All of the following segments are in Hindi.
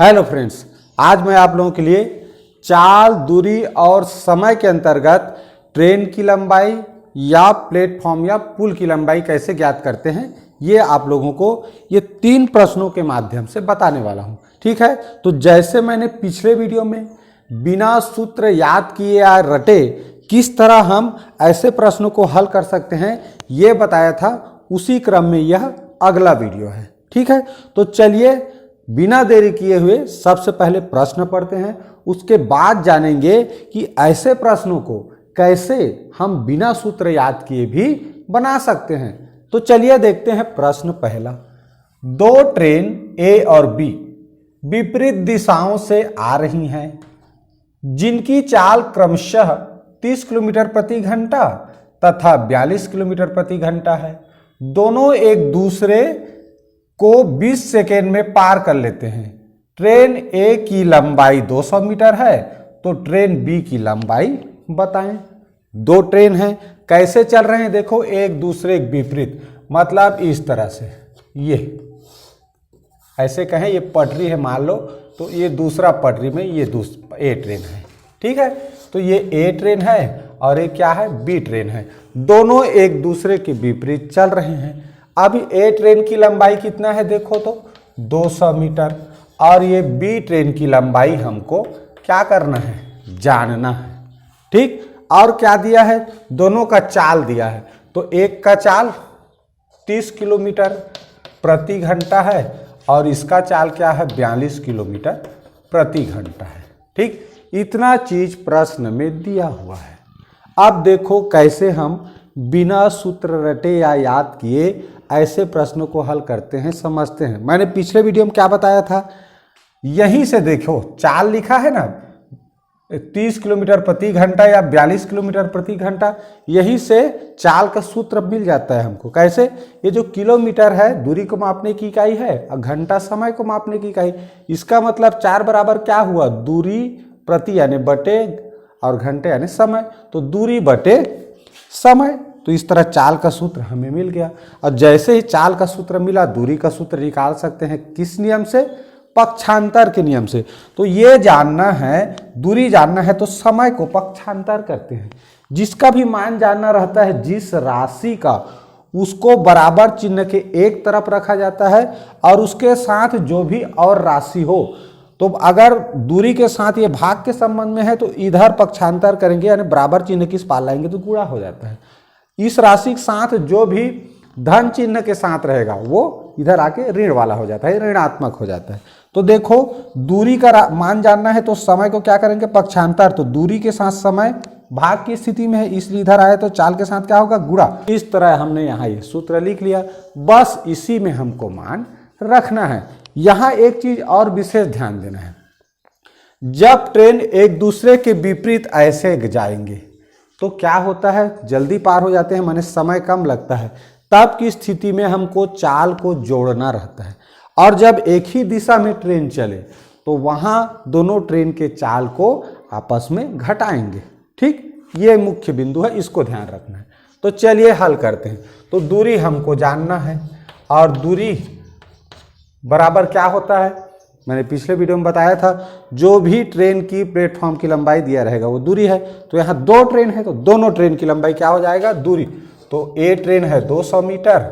हेलो फ्रेंड्स, आज मैं आप लोगों के लिए चाल, दूरी और समय के अंतर्गत ट्रेन की लंबाई या प्लेटफॉर्म या पुल की लंबाई कैसे ज्ञात करते हैं, ये आप लोगों को ये 3 प्रश्नों के माध्यम से बताने वाला हूं। ठीक है, तो जैसे मैंने पिछले वीडियो में बिना सूत्र याद किए या रटे किस तरह हम ऐसे प्रश्नों को हल कर सकते हैं ये बताया था, उसी क्रम में यह अगला वीडियो है। ठीक है, तो चलिए बिना देरी किए हुए सबसे पहले प्रश्न पढ़ते हैं, उसके बाद जानेंगे कि ऐसे प्रश्नों को कैसे हम बिना सूत्र याद किए भी बना सकते हैं। तो चलिए देखते हैं प्रश्न पहला। 2 ट्रेन ए और बी विपरीत दिशाओं से आ रही हैं, जिनकी चाल क्रमशः 30 किलोमीटर प्रति घंटा तथा 42 किलोमीटर प्रति घंटा है। दोनों एक दूसरे को 20 सेकेंड में पार कर लेते हैं। ट्रेन ए की लंबाई 200 मीटर है, तो ट्रेन बी की लंबाई बताएं। 2 ट्रेन हैं, कैसे चल रहे हैं देखो, एक दूसरे के विपरीत, मतलब इस तरह से, ये ऐसे कहें ये पटरी है मान लो, तो ये दूसरा पटरी में ये ए ट्रेन है। ठीक है, तो ये ए ट्रेन है और ये क्या है, बी ट्रेन है। दोनों एक दूसरे के विपरीत चल रहे हैं। अभी ए ट्रेन की लंबाई कितना है देखो तो 200 मीटर, और ये बी ट्रेन की लंबाई हमको क्या करना है, जानना है। ठीक, और क्या दिया है, दोनों का चाल दिया है, तो एक का चाल 30 किलोमीटर प्रति घंटा है और इसका चाल क्या है, 42 किलोमीटर प्रति घंटा है। ठीक, इतना चीज प्रश्न में दिया हुआ है। अब देखो कैसे हम बिना सूत्र रटे या याद किए ऐसे प्रश्नों को हल करते हैं, समझते हैं। मैंने पिछले वीडियो में क्या बताया था, यहीं से देखो चाल लिखा है ना, 30 किलोमीटर प्रति घंटा या 42 किलोमीटर प्रति घंटा, यही से चाल का सूत्र मिल जाता है हमको। कैसे, ये जो किलोमीटर है दूरी को मापने की इकाई है और घंटा समय को मापने की इकाई, इसका मतलब 4 बराबर क्या हुआ, दूरी प्रति यानी बटे और घंटे यानी समय, तो दूरी बटे समय। तो इस तरह चाल का सूत्र हमें मिल गया, और जैसे ही चाल का सूत्र मिला दूरी का सूत्र निकाल सकते हैं। किस नियम से, पक्षांतर के नियम से। तो ये जानना है, दूरी जानना है तो समय को पक्षांतर करते हैं। जिसका भी मान जानना रहता है, जिस राशि का, उसको बराबर चिन्ह के एक तरफ रखा जाता है और उसके साथ जो भी और राशि हो, तो अगर दूरी के साथ ये भाग के संबंध में है तो इधर पक्षांतर करेंगे, यानी बराबर चिन्ह किस पार लाएंगे तो गुणा हो जाता है। इस राशि के साथ जो भी धन चिन्ह के साथ रहेगा वो इधर आके ऋण वाला हो जाता है, ऋणात्मक हो जाता है। तो देखो दूरी का मान जानना है तो समय को क्या करेंगे, पक्षांतर, तो दूरी के साथ समय भाग की स्थिति में है, इसलिए इधर आए तो चाल के साथ क्या होगा, गुणा। इस तरह हमने यहाँ ये सूत्र लिख लिया, बस इसी में हमको मान रखना है। यहाँ एक चीज और विशेष ध्यान देना है, जब ट्रेन एक दूसरे के विपरीत ऐसे जाएंगे तो क्या होता है, जल्दी पार हो जाते हैं, माने समय कम लगता है। तब की स्थिति में हमको चाल को जोड़ना रहता है, और जब एक ही दिशा में ट्रेन चले तो वहां दोनों ट्रेन के चाल को आपस में घटाएंगे। ठीक, ये मुख्य बिंदु है, इसको ध्यान रखना है। तो चलिए हल करते हैं। तो दूरी हमको जानना है, और दूरी बराबर क्या होता है, मैंने पिछले वीडियो में बताया था, जो भी ट्रेन की प्लेटफॉर्म की लंबाई दिया रहेगा वो दूरी है। तो यहाँ 2 ट्रेन है तो दोनों ट्रेन की लंबाई क्या हो जाएगा, दूरी। तो ए ट्रेन है 200 मीटर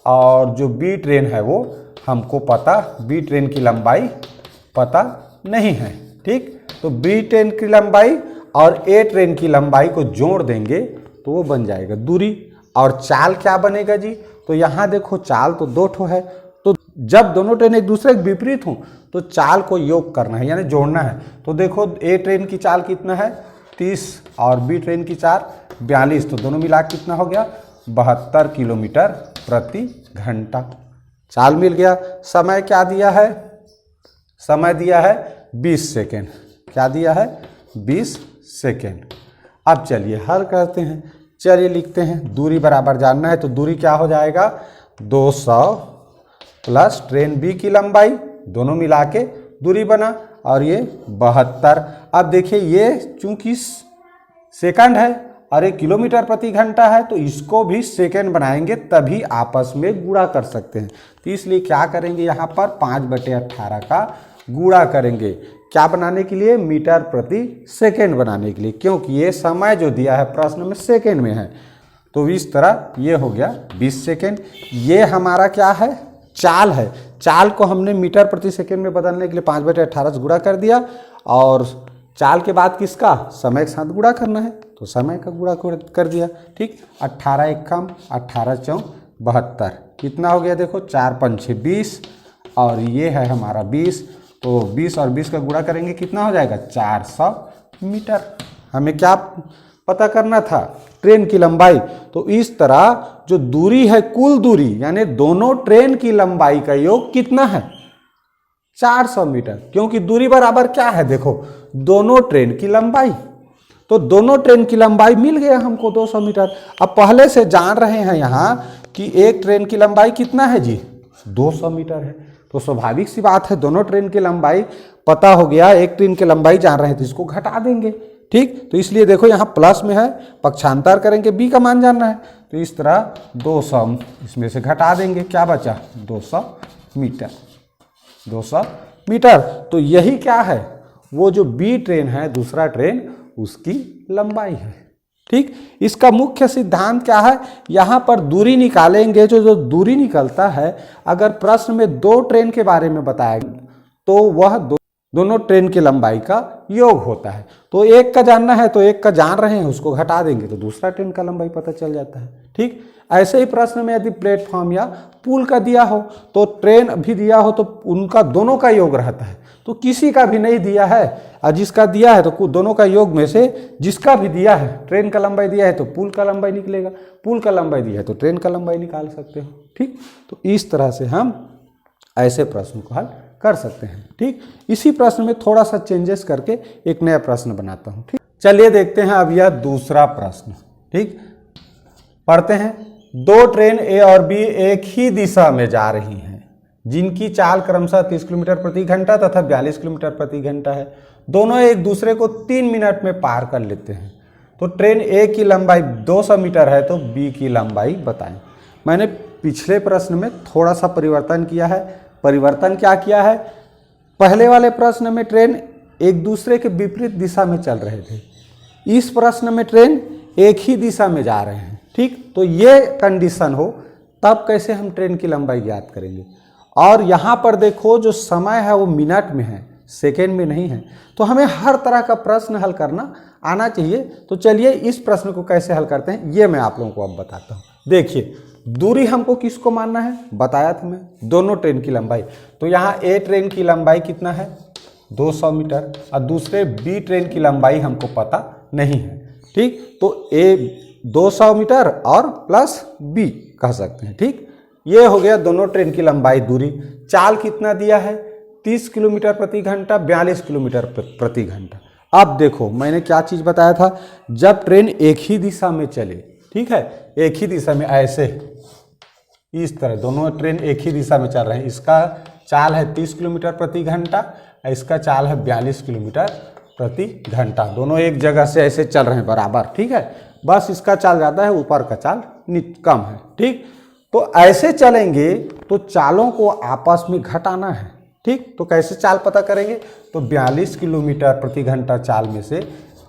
और जो बी ट्रेन है वो हमको पता, बी ट्रेन की लंबाई पता नहीं है। ठीक, तो बी ट्रेन की लंबाई और ए ट्रेन की लंबाई को जोड़ देंगे तो वो बन जाएगा दूरी। और चाल क्या बनेगा जी, तो यहाँ देखो चाल तो 2 ठो है, तो जब दोनों ट्रेन एक दूसरे के विपरीत हों तो चाल को योग करना है, यानी जोड़ना है। तो देखो ए ट्रेन की चाल कितना है, 30, और बी ट्रेन की चाल 42, तो दोनों मिला कितना हो गया, 72 किलोमीटर प्रति घंटा। चाल मिल गया। समय क्या दिया है, समय दिया है 20 सेकेंड। क्या दिया है, 20 सेकेंड। अब चलिए हल करते हैं। चलिए लिखते हैं, दूरी बराबर जानना है तो दूरी क्या हो जाएगा, 200 प्लस ट्रेन बी की लंबाई, दोनों मिला के दूरी बना, और ये 72। अब देखिए ये चूंकि सेकंड है और ये किलोमीटर प्रति घंटा है, तो इसको भी सेकंड बनाएंगे तभी आपस में गुणा कर सकते हैं। तो इसलिए क्या करेंगे, यहाँ पर 5/18 का गुणा करेंगे, क्या बनाने के लिए, मीटर प्रति सेकेंड बनाने के लिए, क्योंकि ये समय जो दिया है प्रश्न में सेकेंड में है। तो इस तरह ये हो गया 20 सेकेंड। ये हमारा क्या है, चाल है। चाल को हमने मीटर प्रति सेकेंड में बदलने के लिए 5/18 से गुणा कर दिया, और चाल के बाद किसका, समय के साथ गुणा करना है, तो समय का गुणा कर दिया। ठीक, 18 एक कम, 18 चौं 72, कितना हो गया देखो, 4 5 6 20, और ये है हमारा 20। तो 20 और 20 का गुणा करेंगे कितना हो जाएगा, 400 मीटर। हमें क्या पता करना था, ट्रेन की लंबाई। तो इस तरह जो दूरी है, कुल दूरी यानी दोनों ट्रेन की लंबाई का योग कितना है, 400 मीटर, क्योंकि दूरी बराबर क्या है, देखो दोनों ट्रेन की लंबाई। तो दोनों ट्रेन की लंबाई मिल गया हमको 200 मीटर। अब पहले से जान रहे हैं यहाँ कि एक ट्रेन की लंबाई कितना है जी, 200 मीटर है। तो स्वाभाविक सी बात है, दोनों ट्रेन की लंबाई पता हो गया, एक ट्रेन की लंबाई जान रहे हैं तो इसको घटा देंगे। ठीक, तो इसलिए देखो यहाँ प्लस में है, पक्षांतर करेंगे, बी का मान जानना है, तो इस तरह 200 इसमें से घटा देंगे, क्या बचा, 200 मीटर। 200 मीटर, तो यही क्या है, वो जो बी ट्रेन है, दूसरा ट्रेन, उसकी लंबाई है। ठीक, इसका मुख्य सिद्धांत क्या है, यहाँ पर दूरी निकालेंगे, जो दूरी निकलता है, अगर प्रश्न में दो ट्रेन के बारे में बताया तो वह दोनों ट्रेन की लंबाई का योग होता है। तो एक का जानना है तो एक का जान रहे हैं, उसको घटा देंगे तो दूसरा ट्रेन का लंबाई पता चल जाता है। ठीक, ऐसे ही प्रश्न में यदि प्लेटफॉर्म या पुल का दिया हो, तो ट्रेन भी दिया हो, तो उनका दोनों का योग रहता है। तो किसी का भी नहीं दिया है, और जिसका दिया है तो दोनों का योग में से जिसका भी दिया है, ट्रेन का लंबाई दिया है तो पुल का लंबाई निकलेगा, पुल का लंबाई दिया है तो ट्रेन का लंबाई निकाल सकते हो। ठीक, तो इस तरह से हम ऐसे प्रश्न को हल कर सकते हैं। ठीक, इसी प्रश्न में थोड़ा सा चेंजेस करके एक नया प्रश्न बनाता हूँ। ठीक, चलिए देखते हैं अब यह दूसरा प्रश्न। ठीक, पढ़ते हैं। दो ट्रेन ए और बी एक ही दिशा में जा रही हैं, जिनकी चाल क्रमशः 30 किलोमीटर प्रति घंटा तथा 42 किलोमीटर प्रति घंटा है। दोनों एक दूसरे को 3 मिनट में पार कर लेते हैं। तो ट्रेन ए की लंबाई 200 मीटर है, तो बी की लंबाई बताएं। मैंने पिछले प्रश्न में थोड़ा सा परिवर्तन किया है। परिवर्तन क्या किया है, पहले वाले प्रश्न में ट्रेन एक दूसरे के विपरीत दिशा में चल रहे थे, इस प्रश्न में ट्रेन एक ही दिशा में जा रहे हैं। ठीक, तो ये कंडीशन हो तब कैसे हम ट्रेन की लंबाई ज्ञात करेंगे। और यहाँ पर देखो जो समय है वो मिनट में है, सेकेंड में नहीं है। तो हमें हर तरह का प्रश्न हल करना आना चाहिए। तो चलिए इस प्रश्न को कैसे हल करते हैं ये मैं आप लोगों को अब बताता हूँ। देखिए, दूरी हमको किसको मानना है, बताया था मैं, दोनों ट्रेन की लंबाई। तो यहाँ ए ट्रेन की लंबाई कितना है, 200 मीटर, और दूसरे बी ट्रेन की लंबाई हमको पता नहीं है। ठीक, तो ए 200 मीटर और प्लस बी कह सकते हैं। ठीक, ये हो गया दोनों ट्रेन की लंबाई, दूरी। चाल कितना दिया है, 30 किलोमीटर प्रति घंटा, 42 किलोमीटर प्रति घंटा। अब देखो मैंने क्या चीज़ बताया था, जब ट्रेन एक ही दिशा में चले, ठीक है, एक ही दिशा में, ऐसे इस तरह दोनों ट्रेन एक ही दिशा में चल रहे हैं। इसका चाल है 30 किलोमीटर प्रति घंटा, इसका चाल है 42 किलोमीटर प्रति घंटा। दोनों एक जगह से ऐसे चल रहे हैं बराबर। ठीक है, बस इसका चाल ज़्यादा है, ऊपर का चाल कम है। ठीक, तो ऐसे चलेंगे तो चालों को आपस में घटाना है। ठीक, तो कैसे चाल पता करेंगे, तो 42 किलोमीटर प्रति घंटा चाल में से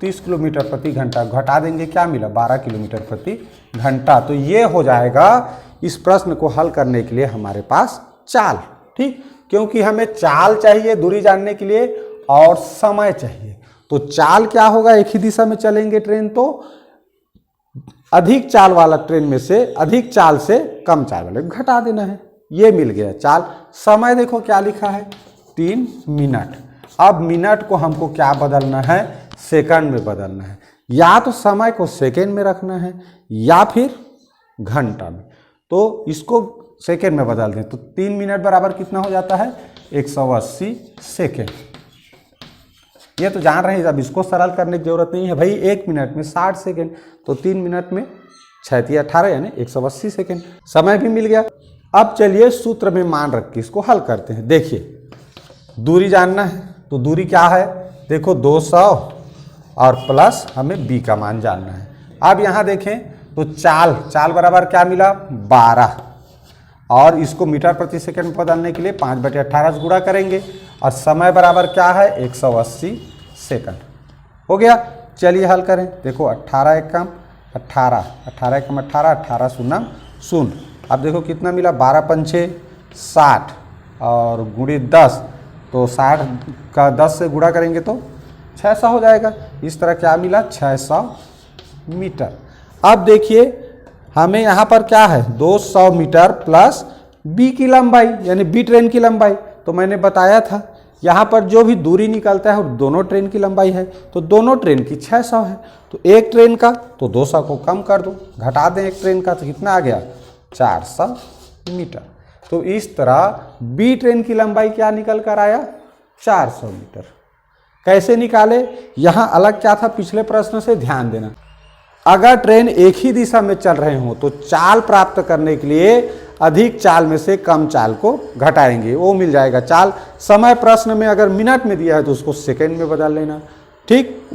30 किलोमीटर प्रति घंटा घटा देंगे, क्या मिला, 12 किलोमीटर प्रति घंटा। तो ये हो जाएगा इस प्रश्न को हल करने के लिए हमारे पास चाल। ठीक, क्योंकि हमें चाल चाहिए दूरी जानने के लिए और समय चाहिए। तो चाल क्या होगा, एक ही दिशा में चलेंगे ट्रेन तो अधिक चाल वाला ट्रेन में से अधिक चाल से कम चाल वाले घटा देना है। ये मिल गया चाल। समय देखो क्या लिखा है, 3 मिनट। अब मिनट को हमको क्या बदलना है, सेकंड में बदलना है। या तो समय को सेकंड में रखना है या फिर घंटा में। तो इसको सेकंड में बदल दें तो 3 मिनट बराबर कितना हो जाता है, 180 सेकेंड। ये तो जान रहे हैं, अब इसको सरल करने की जरूरत नहीं है भाई। 1 मिनट में 60 सेकेंड, तो 3 मिनट में 6 18 यानी 180 सेकेंड। समय भी मिल गया। अब चलिए सूत्र में मान रख के इसको हल करते हैं। देखिए, दूरी जानना है, तो दूरी क्या है, देखो 200 और प्लस हमें बी का मान जानना है। अब यहाँ देखें तो चाल बराबर क्या मिला, 12, और इसको मीटर प्रति सेकंड में बदलने के लिए 5/18 से गुणा करेंगे। और समय बराबर क्या है 180 सेकंड। हो गया, चलिए हल करें। देखो 18 एक कम 18, 18 एक कम 18, 18 शून्य शून्य। अब देखो कितना मिला, 12 पंचे 60 और गुणे 10, तो 60 का 10 से गुणा करेंगे तो 600 हो जाएगा। इस तरह क्या मिला 600 मीटर। अब देखिए हमें यहाँ पर क्या है 200 मीटर प्लस बी की लंबाई यानी बी ट्रेन की लंबाई। तो मैंने बताया था यहाँ पर जो भी दूरी निकलता है वो दोनों ट्रेन की लंबाई है, तो दोनों ट्रेन की 600 है। तो एक ट्रेन का तो 200 को कम कर दो, घटा दें एक ट्रेन का, तो कितना आ गया 400 मीटर। तो इस तरह बी ट्रेन की लंबाई क्या निकल कर आया 400 मीटर। कैसे निकाले, यहाँ अलग क्या था पिछले प्रश्न से, ध्यान देना। अगर ट्रेन एक ही दिशा में चल रहे हो तो चाल प्राप्त करने के लिए अधिक चाल में से कम चाल को घटाएंगे, वो मिल जाएगा चाल। समय प्रश्न में अगर मिनट में दिया है तो उसको सेकंड में बदल लेना, ठीक।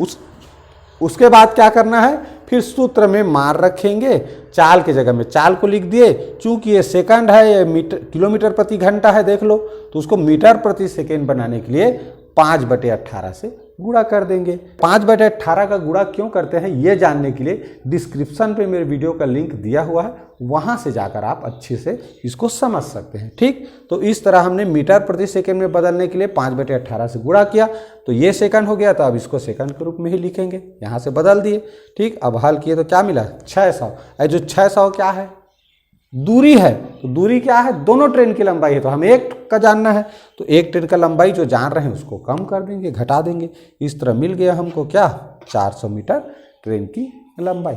उसके बाद क्या करना है, फिर सूत्र में मान रखेंगे, चाल की जगह में चाल को लिख दिए। चूंकि ये सेकंड है, ये मीटर किलोमीटर प्रति घंटा है देख लो, तो उसको मीटर प्रति सेकंड बनाने के लिए 5/18 से गुणा कर देंगे। 5/18 का गुणा क्यों करते हैं ये जानने के लिए डिस्क्रिप्शन पे मेरे वीडियो का लिंक दिया हुआ है, वहां से जाकर आप अच्छे से इसको समझ सकते हैं, ठीक। तो इस तरह हमने मीटर प्रति सेकंड में बदलने के लिए 5/18 से गुणा किया, तो ये सेकंड हो गया, तो अब इसको सेकंड के रूप में ही लिखेंगे, यहाँ से बदल दिए, ठीक। अब हल किए तो क्या मिला 600। जो 600 क्या है दूरी है, तो दूरी क्या है दोनों ट्रेन की लंबाई है, तो हमें एक का जानना है, तो एक ट्रेन का लंबाई जो जान रहे हैं उसको कम कर देंगे, घटा देंगे। इस तरह मिल गया हमको क्या 400 मीटर ट्रेन की लंबाई।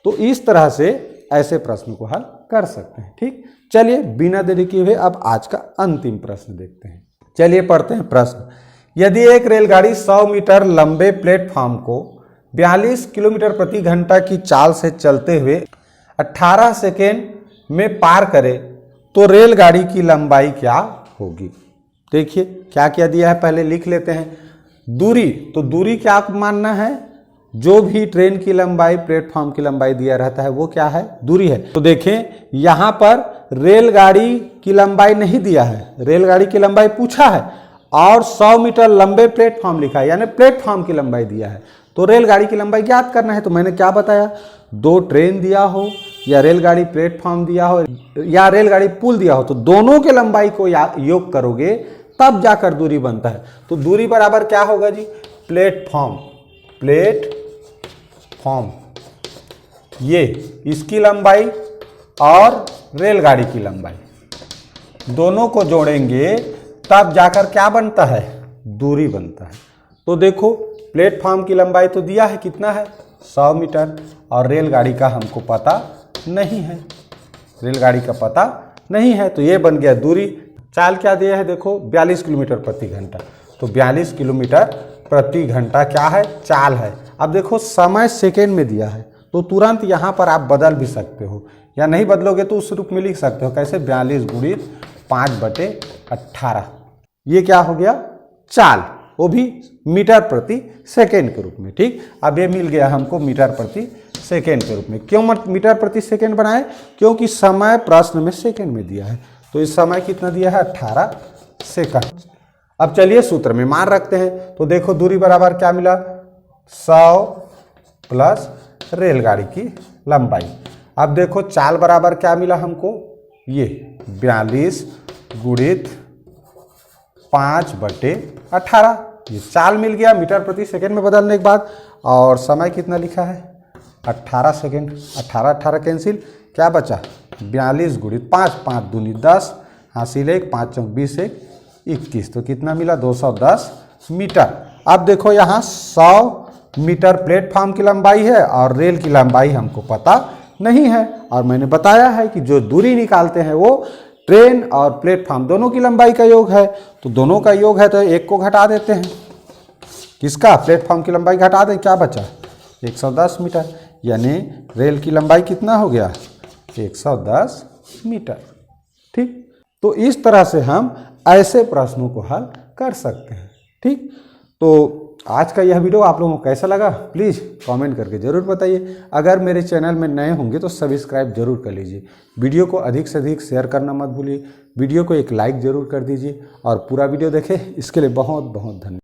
तो इस तरह से ऐसे प्रश्न को हल कर सकते हैं, ठीक। चलिए बिना देरी किए हुए अब आज का अंतिम प्रश्न देखते हैं। चलिए पढ़ते हैं प्रश्न। यदि एक रेलगाड़ी 100 मीटर लंबे प्लेटफॉर्म को 42 किलोमीटर प्रति घंटा की चाल से चलते हुए 18 सेकेंड में पार करे तो रेलगाड़ी की लंबाई क्या होगी। देखिए क्या क्या दिया है, पहले लिख लेते हैं। दूरी, तो दूरी क्या मानना है, जो भी ट्रेन की लंबाई प्लेटफॉर्म की लंबाई दिया रहता है वो क्या है दूरी है। तो देखें यहाँ पर रेलगाड़ी की लंबाई नहीं दिया है, रेलगाड़ी की लंबाई पूछा है और 100 मीटर लंबे प्लेटफॉर्म लिखा है, यानी प्लेटफॉर्म की लंबाई दिया है। तो रेलगाड़ी की लंबाई ज्ञात करना है। तो मैंने क्या बताया, दो ट्रेन दिया हो या रेलगाड़ी प्लेटफॉर्म दिया हो या रेलगाड़ी पुल दिया हो, तो दोनों के लंबाई को योग करोगे तब जाकर दूरी बनता है। तो दूरी बराबर क्या होगा जी, प्लेटफॉर्म ये इसकी लंबाई और रेलगाड़ी की लंबाई दोनों को जोड़ेंगे तब जाकर क्या बनता है दूरी बनता है। तो देखो प्लेटफॉर्म की लंबाई तो दिया है, कितना है 100 मीटर, और रेलगाड़ी का हमको पता नहीं है, रेलगाड़ी का पता नहीं है, तो ये बन गया दूरी। चाल क्या दिया है देखो 42 किलोमीटर प्रति घंटा, तो 42 किलोमीटर प्रति घंटा क्या है चाल है। अब देखो समय सेकेंड में दिया है, तो तुरंत यहाँ पर आप बदल भी सकते हो, या नहीं बदलोगे तो उस रूप में लिख सकते हो, कैसे 42 गुणित 5/18, ये क्या हो गया चाल, वो भी मीटर प्रति सेकेंड के रूप में, ठीक। अब ये मिल गया हमको मीटर प्रति सेकेंड के रूप में। क्यों मीटर प्रति सेकेंड बनाए, क्योंकि समय प्रश्न में सेकेंड में दिया है, तो इस समय कितना दिया है 18 सेकंड। अब चलिए सूत्र में मान रखते हैं। तो देखो दूरी बराबर क्या मिला 100 प्लस रेलगाड़ी की लंबाई। अब देखो चाल बराबर क्या मिला हमको, ये 42 गुणित 5/18, ये चाल मिल गया मीटर प्रति सेकेंड में बदलने के बाद। और समय कितना लिखा है 18 सेकेंड, 18 कैंसिल, क्या बचा 42 गुणित 5, 5 दूनी 10, हासिल 1, 5 चौक 20, 1 21, तो कितना मिला 210 मीटर। अब देखो यहाँ 100 मीटर प्लेटफॉर्म की लंबाई है और रेल की लंबाई हमको पता नहीं है, और मैंने बताया है कि जो दूरी निकालते हैं वो ट्रेन और प्लेटफॉर्म दोनों की लंबाई का योग है। तो दोनों का योग है तो एक को घटा देते हैं, किसका प्लेटफॉर्म की लंबाई घटा दें, क्या बचा 110 मीटर, यानी रेल की लंबाई कितना हो गया 110 मीटर, ठीक। तो इस तरह से हम ऐसे प्रश्नों को हल कर सकते हैं, ठीक। तो आज का यह वीडियो आप लोगों को कैसा लगा प्लीज़ कमेंट करके ज़रूर बताइए। अगर मेरे चैनल में नए होंगे तो सब्सक्राइब जरूर कर लीजिए। वीडियो को अधिक से अधिक शेयर करना मत भूलिए। वीडियो को एक लाइक ज़रूर कर दीजिए और पूरा वीडियो देखें, इसके लिए बहुत बहुत धन्यवाद।